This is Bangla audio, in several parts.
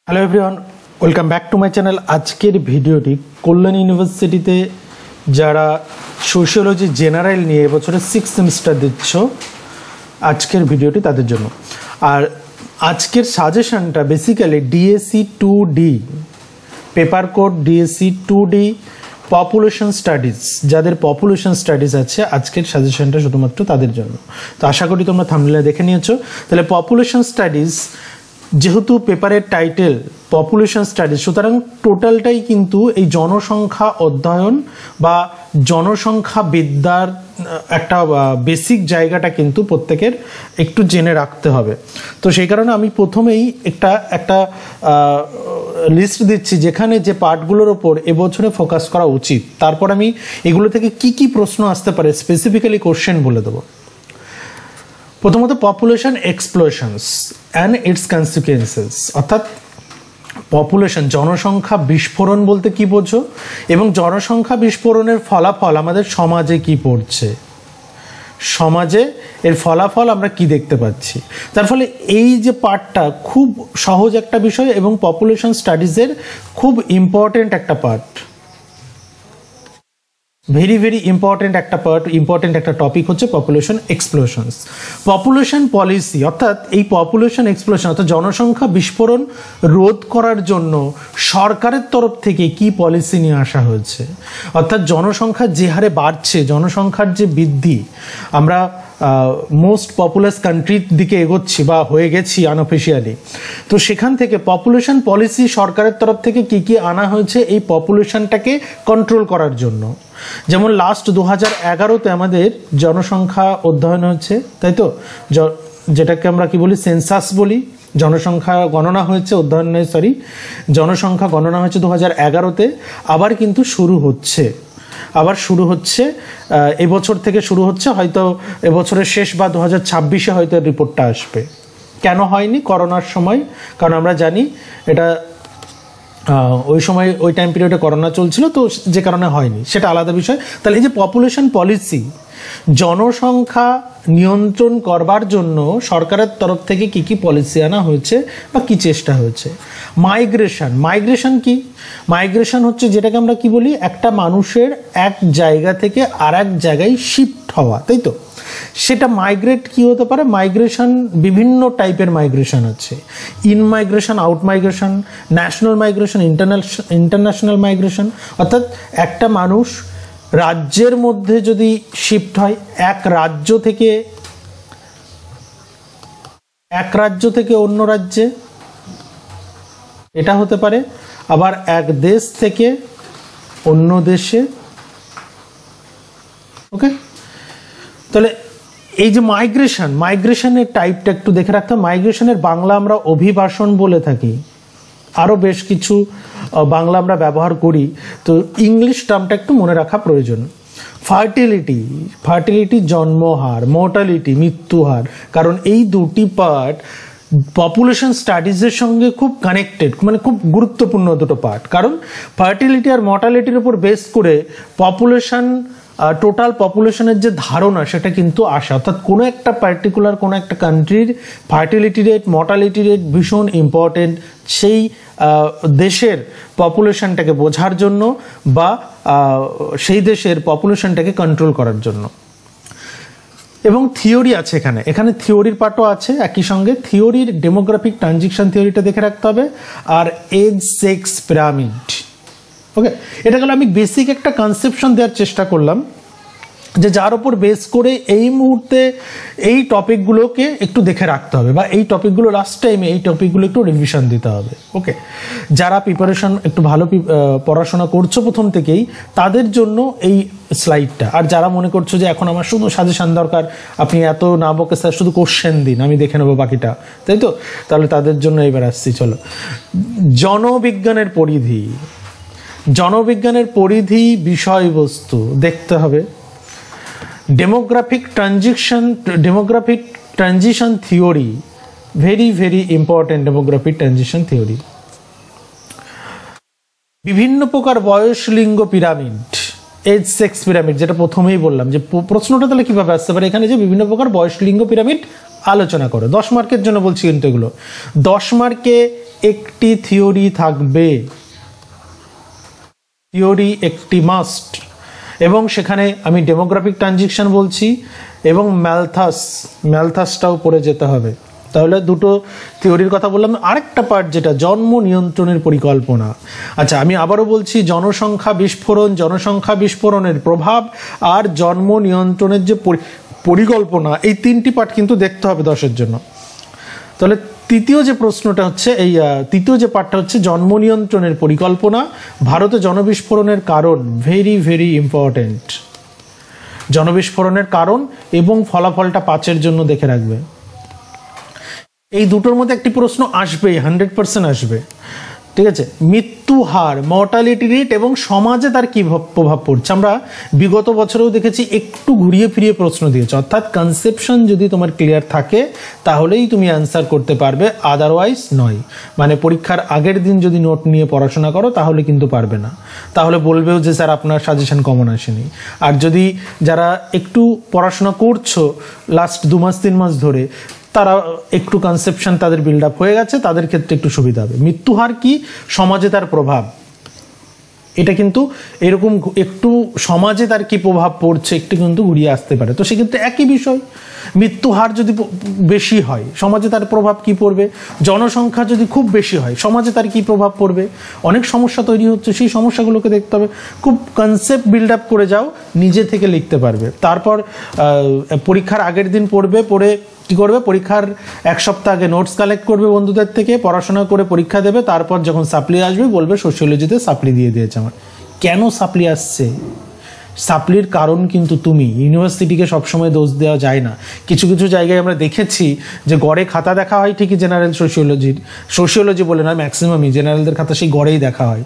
Hello everyone, welcome back to my channel. আজকের ভিডিওটি কল্যাণ ইউনিভার্সিটিতে যারা সোশিওলজি জেনারেল নিয়ে এবছরে 6th সেমিস্টার দিচ্ছ, আজকের ভিডিওটি তাদের জন্য। আর আজকের সাজেশনটা basically DSC 2D paper code, DSC 2D population studies, যাদের পপুলেশন স্টাডিজ আছে, আজকের সাজেশনটা শুধুমাত্র তাদের জন্য। তো আশা করি তোমরা থাম্বনেলে দেখে নিয়েছো। তাহলে পপুলেশন স্টাডিজ যেহেতু পেপারের টাইটেল পপুলেশন স্টাডিজ, সুতরাং টোটালটাই কিন্তু এই জনসংখ্যা অধ্যয়ন বা জনসংখ্যা বিদ্যার একটা বেসিক জায়গাটা কিন্তু প্রত্যেকের একটু জেনে রাখতে হবে। তো সেই কারণে আমি প্রথমেই একটা লিস্ট দিচ্ছি যেখানে যে পার্টগুলোর ওপর এবছরে ফোকাস করা উচিত, তারপর আমি এগুলো থেকে কি প্রশ্ন আসতে পারে স্পেসিফিক্যালি কোশ্চেন বলে দেবো। প্রথমত পপুলেশন এক্সপ্লোশনস অ্যান্ড ইটস কনসিকুয়েন্সেস, অর্থাৎ পপুলেশন জনসংখ্যা বিস্ফোরণ বলতে কি বোঝো, এবং জনসংখ্যা বিস্ফোরণের ফলাফল আমাদের সমাজে কি পড়ছে, সমাজে এর ফলাফল আমরা কি দেখতে পাচ্ছি। তার ফলে এই যে পার্টটা খুব সহজ একটা বিষয় এবং পপুলেশন স্টাডিজের খুব ইম্পর্টেন্ট একটা পার্ট, ভেরি ইম্পর্টেন্ট একটা পার্ট, ইম্পর্টেন্ট একটা টপিক হচ্ছে পপুলেশন এক্সপ্লোশনস। পপুলেশন পলিসি, অর্থাৎ এই পপুলেশন এক্সপ্লোশন অর্থাৎ জনসংখ্যা বিস্ফোরণ রোধ করার জন্য সরকারের তরফ থেকে কি পলিসি নিয়ে আসা হয়েছে, অর্থাৎ জনসংখ্যা যে হারে বাড়ছে, জনসংখ্যার যে বৃদ্ধি, আমরা মোস্ট পপুলাস কান্ট্রির দিকে এগোচ্ছি বা হয়ে গেছি আনঅফিসিয়ালি। তো সেখান থেকে পপুলেশন পলিসি সরকারের তরফ থেকে কি আনা হয়েছে এই পপুলেশনটাকে কন্ট্রোল করার জন্য। যেমন লাস্ট 2011-তে আমাদের জনসংখ্যা অধ্যয়ন হচ্ছে, তাই তো, যেটাকে আমরা কি বলি, সেন্সাস বলি। জনসংখ্যা গণনা হয়েছে, অধ্যয়ন নয়, সরি, জনসংখ্যা গণনা হয়েছে 2011-তে। আবার কিন্তু শুরু হচ্ছে এবছর থেকে শুরু হচ্ছে, হয়তো এবছরের শেষ বা 2026-এ হয়তো রিপোর্টটা আসবে। কেন হয়নি? করোনার সময়, কারণ আমরা জানি এটা ওই সময় ওই টাইম পিরিয়ডে করোনা চলছিল, তো যে কারণে হয়নি, সেটা আলাদা বিষয়। তাহলে এই যে পপুলেশন পলিসি, জনসংখ্যা নিয়ন্ত্রণ করবার জন্য সরকারের তরফ থেকে কি পলিসি আনা হয়েছে বা কি চেষ্টা হয়েছে। মাইগ্রেশন কি? মাইগ্রেশন হচ্ছে যেটাকে আমরা কি বলি, একটা মানুষের এক জায়গা থেকে আর এক জায়গায় শিফট হওয়া, তাই তো। সেটা মাইগ্রেট কি হতে পারে? মাইগ্রেশন বিভিন্ন টাইপের মাইগ্রেশন আছে, in migration, out migration, national migration, international migration. অর্থাৎ একটা মানুষ রাজ্যের মধ্যে যদি শিফট হয়, এক রাজ্য থেকে অন্য রাজ্যে, এটা হতে পারে। আবার এক দেশ থেকে অন্য দেশে। ওকে, তাহলে এই যে মাইগ্রেশনের টাইপটা একটু দেখে রাখতে হবে। মাইগ্রেশনের বাংলা আমরা অভিবাসন বলে থাকি, আরও বেশ কিছু বাংলা আমরা ব্যবহার করি, তো ইংলিশ টার্মটা একটু মনে রাখা প্রয়োজন। ফার্টিলিটি জন্মহার, মর্টালিটি মৃত্যুহার, কারণ এই দুটি পার্ট পপুলেশন স্টাডিজের সঙ্গে খুব কানেক্টেড, মানে খুব গুরুত্বপূর্ণ দুটো পার্ট। কারণ ফার্টিলিটি আর মর্টালিটির উপর বেস করে টোটাল পপুলেশনের যে ধারণা সেটা কিন্তু আসে, অর্থাৎ কোনো একটা পার্টিকুলার কোনো একটা কান্ট্রির ফার্টিলিটি রেট, মর্টালিটি রেট ভীষণ ইম্পর্টেন্ট সেই দেশের পপুলেশনটাকে বোঝার জন্য বা সেই দেশের পপুলেশনটাকে কন্ট্রোল করার জন্য। এবং থিওরি আছে এখানে থিওরির পার্টও আছে একই সঙ্গে। থিওরির ডেমোগ্রাফিক ট্রানজিশন থিওরিটা দেখে রাখতে হবে, আর এজ সেক্স পিরামিড। ওকে, এটা গেল আমি বেসিক একটা কনসেপশন দেওয়ার চেষ্টা করলাম, যে যার ওপর বেস করে এই মুহূর্তে এই টপিকগুলোকে একটু দেখে রাখতে হবে, বা এই টপিকগুলো লাস্ট টাইমে এই টপিকগুলো একটু রিভিশন দিতে হবে। ওকে, যারা প্রিপারেশন একটু ভালো পড়াশোনা করছো প্রথম থেকেই, তাদের জন্য এই স্লাইডটা। আর যারা মনে করছো যে এখন আমার শুধু সাজেশন দরকার, আপনি এত না বকে স্যার শুধু কোশ্চেন দিন, আমি দেখে নেবো বাকিটা, তাই তো, তাহলে তাদের জন্য এবার আসছি। চলো, জনবিজ্ঞানের পরিধি বিষয়বস্তু দেখতে হবে। Demographic transition theory, very important demographic transition theory. বিভিন্ন প্রকার বয়স লিঙ্গ পিরামিড, এজ সেক্স পিরামিড, যেটা প্রথমেই বললাম যে প্রশ্নটা তাহলে কিভাবে আসতে পারে এখানে, যে বিভিন্ন প্রকার বয়স লিঙ্গ পিরামিড আলোচনা করো। 10 মার্কের জন্য বলছি কিন্তু এগুলো 10 মার্কে একটি থিওরি থাকবে, থিওরি একটি মাস্ট, এবং সেখানে আমি ডেমোগ্রাফিক ট্রানজিশন বলছি এবং ম্যালথাসটাও পড়ে যেতে হবে। তাহলে দুটো থিওরির কথা বললাম। আরেকটা পার্ট যেটা জন্ম নিয়ন্ত্রণের পরিকল্পনা। আচ্ছা, আমি আবারও বলছি, জনসংখ্যা বিস্ফোরণের প্রভাব আর জন্ম নিয়ন্ত্রণের যে পরিকল্পনা, এই তিনটি পার্ট কিন্তু দেখতে হবে 10-এর জন্য। তাহলে তৃতীয় যে প্রশ্নটা হচ্ছে, এই তৃতীয় যে পার্টটা হচ্ছে জন্ম নিয়ন্ত্রণের পরিকল্পনা, ভারতে জনবিস্ফোরণের কারণ, ভেরি ভেরি ইম্পর্টেন্ট। জনবিস্ফোরণের কারণ এবং ফলাফলটা 5-এর জন্য দেখে রাখবে। এই দুটোর মধ্যে একটি প্রশ্ন আসবেই, 100% আসবে, ঠিক আছে। মৃত্যু হার, মর্টালিটি রেট এবং সমাজে তার কী প্রভাব পড়ছে। আমরা বিগত বছরেও দেখেছি একটু ঘুরিয়ে ফিরিয়ে প্রশ্ন দিয়েছে, অর্থাৎ কনসেপশন যদি তোমার ক্লিয়ার থাকে তাহলেই তুমি অ্যান্সার করতে পারবে, আদারওয়াইজ নয়। মানে পরীক্ষার আগের দিন যদি নোট নিয়ে পড়াশোনা করো তাহলে কিন্তু পারবে না, তাহলে বলবেও যে স্যার আপনার সাজেশন কমন আসেনি। আর যদি যারা একটু পড়াশোনা করছো লাস্ট 2 মাস 3 মাস ধরে, তারা একটু কনসেপশন তাদের বিল্ড আপ হয়ে গেছে, তাদের ক্ষেত্রে একটু সুবিধা হবে। মৃত্যুহার কি, সমাজে তার প্রভাব, এটা কিন্তু এরকম একটু সমাজে তার কি প্রভাব পড়ছে একটু কিন্তু ঘুরিয়ে আসতে পারে। তো সেক্ষেত্রে একই বিষয়, মৃত্যুহার যদি বেশি হয় সমাজে তার প্রভাব কি পড়বে, জনসংখ্যা যদি খুব বেশি হয় সমাজে তার কি প্রভাব পড়বে। অনেক সমস্যা তৈরি হচ্ছে, সেই সমস্যাগুলোকে দেখতে হবে। খুব কনসেপ্ট বিল্ড আপ করে যাও, নিজে থেকে লিখতে পারবে। তারপর পরীক্ষার আগের দিন পড়বে, পড়ে কী করবে, পরীক্ষার 1 সপ্তাহ আগে নোটস কালেক্ট করবে বন্ধুদের থেকে, পড়াশোনা করে পরীক্ষা দেবে। তারপর যখন সাপ্লি আসবে বলবে সোশিওলজিতে সাপ্লি দিয়ে দিয়েছে আমার। কেন সাপ্লি আসছে, সাপ্লির কারণ কিন্তু তুমি। ইউনিভার্সিটিকে সবসময় দোষ দেওয়া যায় না। কিছু কিছু জায়গায় আমরা দেখেছি যে গড়ে খাতা দেখা হয় ঠিকই, জেনারেল সোশিওলজি বলে নয়, ম্যাক্সিমামই জেনারেলদের খাতা সেই গড়েই দেখা হয়,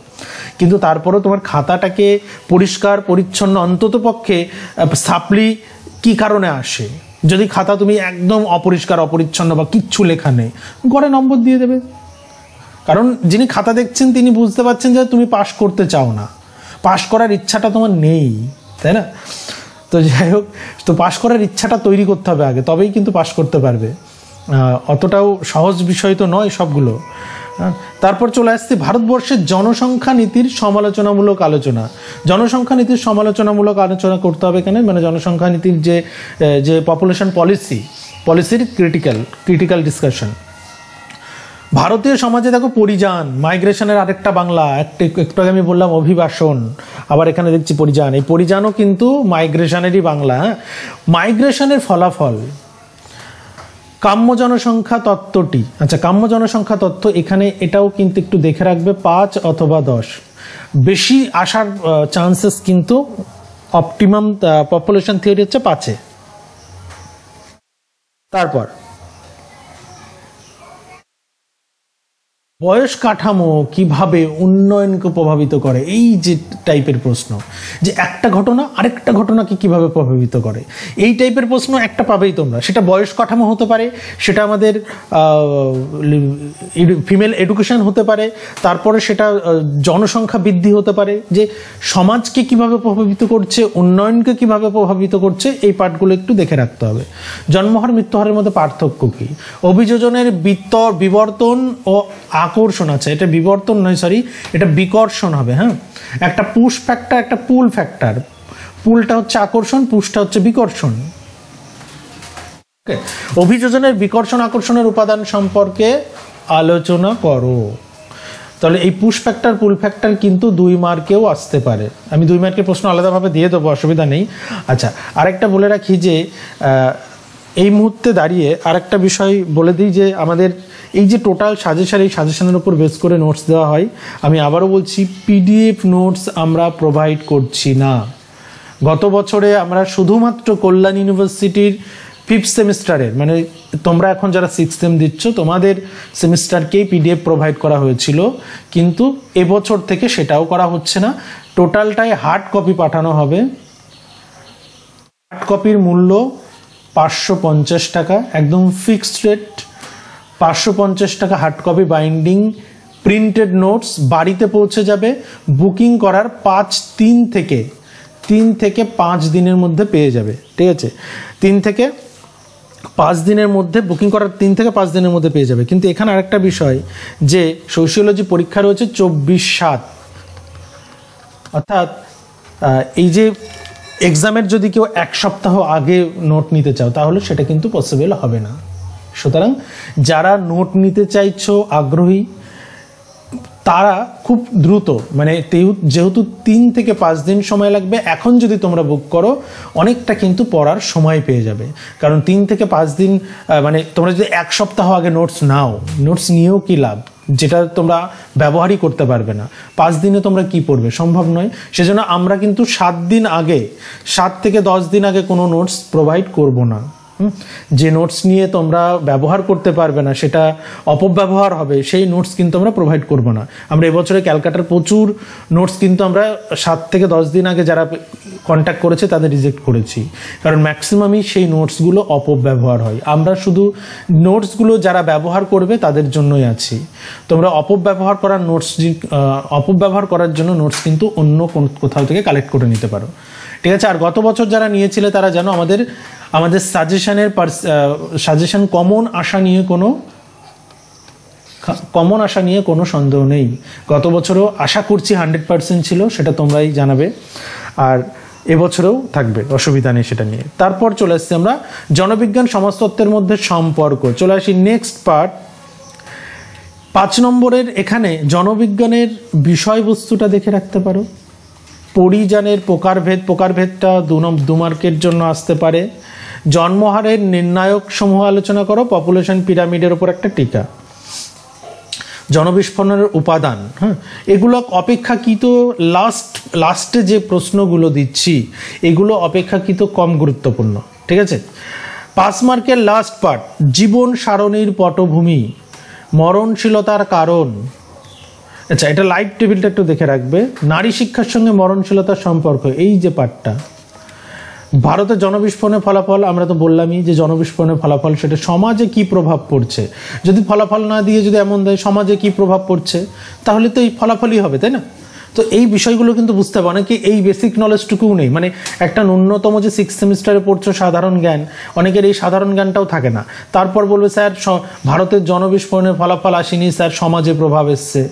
কিন্তু তারপরেও তোমার খাতাটাকে পরিষ্কার পরিচ্ছন্ন, অন্তত পক্ষে সাপ্লি কী কারণে আসে। যদি খাতা তুমি একদম অপরিষ্কার অপরিচ্ছন্ন বা কিচ্ছু লেখা নেই, গড়ে নম্বর দিয়ে দেবে। কারণ যিনি খাতা দেখছেন তিনি বুঝতে পারছেন যে তুমি পাস করতে চাও না, পাস করার ইচ্ছাটা তোমার নেই, তাই না? তো যাই হোক, তো পাস করার ইচ্ছাটা তৈরি করতে হবে আগে, তবেই কিন্তু পাস করতে পারবে। অতটাও সহজ বিষয় তো নয় সবগুলো। তারপর চলে আসছে ভারতবর্ষের জনসংখ্যা নীতির সমালোচনামূলক আলোচনা। জনসংখ্যা নীতির সমালোচনামূলক আলোচনা করতে হবে কেন, মানে জনসংখ্যা নীতির যে পপুলেশন পলিসির ক্রিটিক্যাল ডিসকাশন। ভারতীয় সমাজে দেখো পরিযান, মাইগ্রেশনের আরেকটা বাংলা, একটু আগে আমি বললাম অভিবাসন, আবার এখানে দেখছি পরিযান। এই পরিযানও কিন্তু মাইগ্রেশনেরই বাংলা। মাইগ্রেশনের ফলাফল, কাম্য জনসংখ্যা তত্ত্বটি। আচ্ছা, কাম্য জনসংখ্যা তত্ত্ব, এখানে এটাও কিন্তু একটু দেখে রাখবে, 5 অথবা 10 বেশি আসার চান্সেস কিন্তু অপটিমাম পপুলেশন থিওরি হচ্ছে 5-এ। তারপর বয়স কাঠামো কিভাবে উন্নয়নকে প্রভাবিত করে, এই যে টাইপের প্রশ্ন, যে একটা ঘটনা আরেকটা ঘটনাকে কিভাবে প্রভাবিত করে, এই টাইপের প্রশ্ন একটা পাবেই তোমরা। সেটা বয়স কাঠামো হতে পারে, সেটা আমাদের ফিমেল এডুকেশন হতে পারে, তারপরে সেটা জনসংখ্যা বৃদ্ধি হতে পারে, যে সমাজকে কিভাবে প্রভাবিত করছে, উন্নয়নকে কিভাবে প্রভাবিত করছে, এই পার্টগুলো একটু দেখে রাখতে হবে। জন্মহার মৃত্যুহারের মধ্যে পার্থক্য কী, অভিযোজনের বিবর্তন ও আকর্ষণ। আছে, এটা বিবর্তন নয়, সরি, এটা বিকর্ষণ হবে। হ্যাঁ, একটা পুশ ফ্যাক্টর, একটা পুল ফ্যাক্টর। পুলটা হচ্ছে আকর্ষণ, পুশটা হচ্ছে বিকর্ষণ। ওকে, অভিযোজনের বিকর্ষণ আকর্ষণের উপাদান সম্পর্কে আলোচনা করো। তাহলে এই পুশ ফ্যাক্টর পুল ফ্যাক্টর কিন্তু 2 মার্কেও আসতে পারে। আমি 2 মার্কের প্রশ্ন আলাদাভাবে দিয়ে দেবো, অসুবিধা নেই। আচ্ছা, আরেকটা বলে রাখি যে এই মুহূর্তে দাঁড়িয়ে আরেকটা বিষয় বলে দিই, যে আমাদের এই যে টোটাল সাজেশন, এই সাজেশনের উপর বেস করে নোটস দেওয়া হয়। আমি আবারও বলছি, পিডিএফ নোটস আমরা প্রোভাইড করছি না। গত বছরে আমরা শুধুমাত্র কল্যাণ ইউনিভার্সিটির 5th সেমিস্টারের, মানে তোমরা এখন যারা 6th সেম দিচ্ছ তোমাদের সেমিস্টারকেই পিডিএফ প্রোভাইড করা হয়েছিল, কিন্তু এবছর থেকে সেটাও করা হচ্ছে না। টোটালটাই হার্ড কপি পাঠানো হবে। হার্ড কপির মূল্য 550 টাকা, একদম ফিক্সড রেট। 550 টাকা hard copy binding printed notes বাড়িতে পৌঁছে যাবে। বুকিং করার 3 থেকে 5 দিনের মধ্যে পেয়ে যাবে। ঠিক আছে, 3 থেকে 5 দিনের মধ্যে, বুকিং করার 3 থেকে 5 দিনের মধ্যে পেয়ে যাবে। কিন্তু এখানে আরেকটা বিষয় যে সোশিওলজি পরীক্ষা রয়েছে 24/7, অর্থাৎ এই যে এক্সামের যদি কেউ 1 সপ্তাহ আগে নোট নিতে চাও তাহলে সেটা কিন্তু পসিবল হবে না। সুতরাং যারা নোট নিতে চাইছো, আগ্রহী, তারা খুব দ্রুত, মানে যেহেতু 3 থেকে 5 দিন সময় লাগবে, এখন যদি তোমরা বুক করো অনেকটা কিন্তু পড়ার সময় পেয়ে যাবে। কারণ 3 থেকে 5 দিন মানে তোমরা যদি 1 সপ্তাহ আগে নোটস নাও, নোটস নিয়েও কি লাভ, যেটা তোমরা ব্যবহারই করতে পারবে না। 5 দিনে তোমরা কি পড়বে, সম্ভব নয়। সেজন্য আমরা কিন্তু 7 দিন আগে, 7 থেকে 10 দিন আগে কোনো নোটস প্রোভাইড করব না। যে নোটস নিয়ে তোমরা ব্যবহার করতে পারবে না, সেটা অপব্যবহার হবে, সেই নোটস কিন্তু আমরা প্রোভাইড করব না। আমরা এবছরে ক্যালকাটার প্রচুর নোটস কিন্তু আমরা 7 থেকে 10 দিন আগে যারা কন্ট্যাক্ট করেছে তাদের রিজেক্ট করেছি, কারণ ম্যাক্সিমামই সেই নোটসগুলো অপব্যবহার হয়। আমরা শুধু নোটসগুলো যারা ব্যবহার করবে তাদের জন্যই আছি। তোমরা অপব্যবহার করার নোটস, অপব্যবহার করার জন্য নোটস কিন্তু অন্য কোথাও থেকে কালেক্ট করে নিতে পারো, ঠিক আছে। আর গত বছর যারা নিয়েছিলে তারা জানো আমাদের সাজেশন কমন আশা নিয়ে কোনো সন্দেহ নেই। গত বছরও আশা করছি 100% ছিল, সেটা তোমরাই জানাবে, আর এবছরেও থাকবে, অসুবিধা নেই সেটা নিয়ে। তারপর চলে আসছি আমরা জনবিজ্ঞান সমাজতত্ত্বের মধ্যে সম্পর্ক। চলে আসি নেক্সট পার্ট, 5 নম্বরের। এখানে জনবিজ্ঞানের বিষয়বস্তুটা দেখে রাখতে পারো। পরিযানের প্রকারভেদটা 2 মার্কের জন্য আসতে পারে। জন্মহারের নির্ণায়ক সমূহ আলোচনা করো, পপুলেশন পিরামিডের উপর একটা টিকা। জনবিস্ফোরণের উপাদান, হ্যাঁ, এগুলো অপেক্ষাকৃত লাস্টে যে প্রশ্নগুলো দিচ্ছি এগুলো অপেক্ষাকৃত কম গুরুত্বপূর্ণ, ঠিক আছে। 5 মার্কের লাস্ট পার্ট, জীবন সারণীর পটভূমি, মরণশীলতার কারণ। আচ্ছা, এটা লাইভ টেবিলটা একটু দেখে রাখবে। নারী শিক্ষার সঙ্গে মরণশীলতার সম্পর্ক, এই যে পার্টটা। ভারতের জনবিস্ফোরণের ফলাফল, আমরা তো বললামই যে জনবিস্ফোরণের ফলাফল সেটা সমাজে কি প্রভাব পড়ছে। যদি ফলাফল না দিয়ে যদি এমন দেয় সমাজে কি প্রভাব পড়ছে, তাহলে তো এই ফলাফলই হবে, তাই না। তো এই বিষয়গুলো কিন্তু বুঝতে হবে। অনেকে এই বেসিক নলেজটুকুও নেই, মানে একটা ন্যূনতম যে 6th সেমিস্টারে পড়ছো সাধারণ জ্ঞান, অনেকের এই সাধারণ জ্ঞানটাও থাকে না। তারপর বলবে স্যার ভারতের জনবিস্ফোরণের ফলাফল আসেনি স্যার, সমাজে প্রভাব এসছে।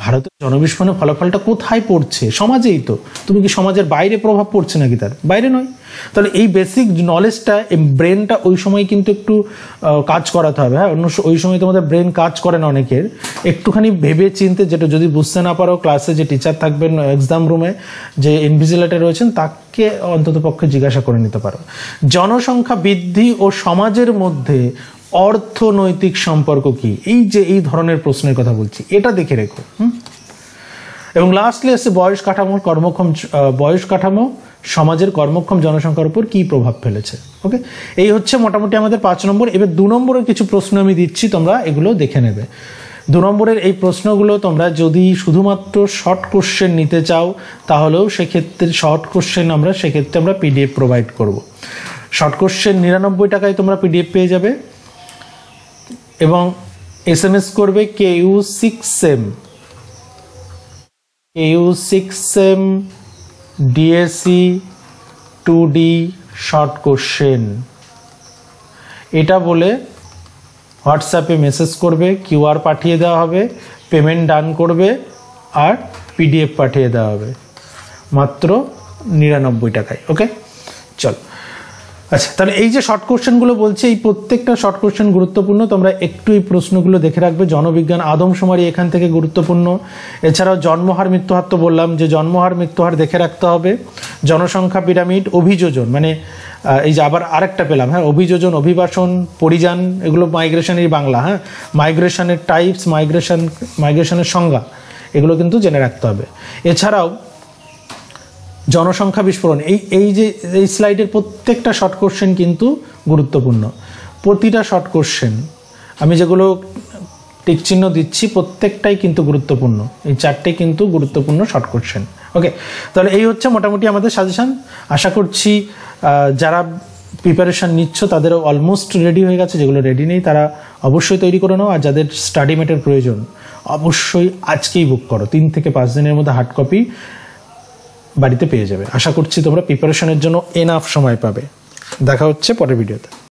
ভারতের জনবিস্ফোরণের ফলাফলটা কোথায় পড়ছে? সমাজেই তো। তুমি কি সমাজের বাইরে প্রভাব পড়ছে নাকি? তার বাইরে নয়। তাহলে এই বেসিক নলেজটা, এই ব্রেনটা ওই সময় কিন্তু একটু কাজ করাতে হবে। হ্যাঁ, ওই সময় তোমাদের ব্রেন কাজ করে না অনেকের। একটুখানি ভেবে চিনতে, যেটা যদি বুঝতে না পারো ক্লাসে যে টিচার থাকবেন এক্সাম রুমে, যে ইনভিজিলেটর রয়েছেন, তাকে অন্তত পক্ষে জিজ্ঞাসা করে নিতে পারো। জনসংখ্যা বৃদ্ধি ও সমাজের মধ্যে অর্থনৈতিক সম্পর্ক কি, এই ধরনের প্রশ্নের কথা বলছি, এটা দেখে রেখো। এবং লাস্টলি এসে বয়স কাঠামো সমাজের কর্মক্ষম জনসংখ্যার উপর কি প্রভাব ফেলেছে। ওকে, এই হচ্ছে মোটামুটি আমাদের 5 নম্বর। এবার 2 নম্বরের কিছু প্রশ্ন আমি দিচ্ছি, তোমরা এগুলো দেখে নেবে। 2 নম্বরের এই প্রশ্নগুলো তোমরা যদি শুধুমাত্র শর্ট কোশ্চেন নিতে চাও তাহলেও সেক্ষেত্রে সেক্ষেত্রে আমরা পিডিএফ প্রোভাইড করব। শর্ট কোশ্চেন 99 টাকায় তোমরা পিডিএফ পেয়ে যাবে, এবং SMS করবে KU6M DSC 2D short question, এটা বলে হোয়াটসঅ্যাপে মেসেজ করবে, QR পাঠিয়ে দেওয়া হবে, পেমেন্ট ডান করবে, আর PDF পাঠিয়ে দেওয়া হবে মাত্র 99 টাকায়। ওকে, চল। আচ্ছা, তাহলে এই যে শর্ট কোশ্চেনগুলো বলছে, এই প্রত্যেকটা শর্ট কোশ্চেন গুরুত্বপূর্ণ। তোমরা একটু এই প্রশ্নগুলো দেখে রাখবে। জনবিজ্ঞান আদমশুমারি এখান থেকে গুরুত্বপূর্ণ। এছাড়াও জন্মহার মৃত্যুহার তো বললাম যে জন্মহার মৃত্যুহার দেখে রাখতে হবে। জনসংখ্যা পিরামিড, অভিযোজন, মানে এই যে আবার আরেকটা পেলাম, হ্যাঁ, অভিযোজন, অভিবাসন, পরিযান, এগুলো মাইগ্রেশনের বাংলা। হ্যাঁ, মাইগ্রেশনের টাইপস, মাইগ্রেশনের সংজ্ঞা, এগুলো কিন্তু জেনে রাখতে হবে। এছাড়াও জনসংখ্যা বিস্ফোরণ, এই যে এই স্লাইডের প্রত্যেকটা শর্ট কোশ্চেন কিন্তু গুরুত্বপূর্ণ। প্রতিটা শর্ট কোশ্চেন আমি যেগুলো টিক চিহ্ন দিচ্ছি প্রত্যেকটাই কিন্তু গুরুত্বপূর্ণ। এই 4টে কিন্তু গুরুত্বপূর্ণ শর্ট কোশ্চেন। ওকে, তাহলে এই হচ্ছে মোটামুটি আমাদের সাজেশন। আশা করছি যারা প্রিপারেশান নিচ্ছ তাদেরও অলমোস্ট রেডি হয়ে গেছে। যেগুলো রেডি নেই তারা অবশ্যই তৈরি করে নাও। আর যাদের স্টাডি মেটের প্রয়োজন অবশ্যই আজকেই বুক করো। 3 থেকে 5 দিনের মধ্যে হার্ড কপি বাড়িতে পেয়ে যাবে। আশা করছি তোমরা প্রিপারেশনের জন্য এনাফ সময় পাবে। দেখা হচ্ছে পরের ভিডিওতে।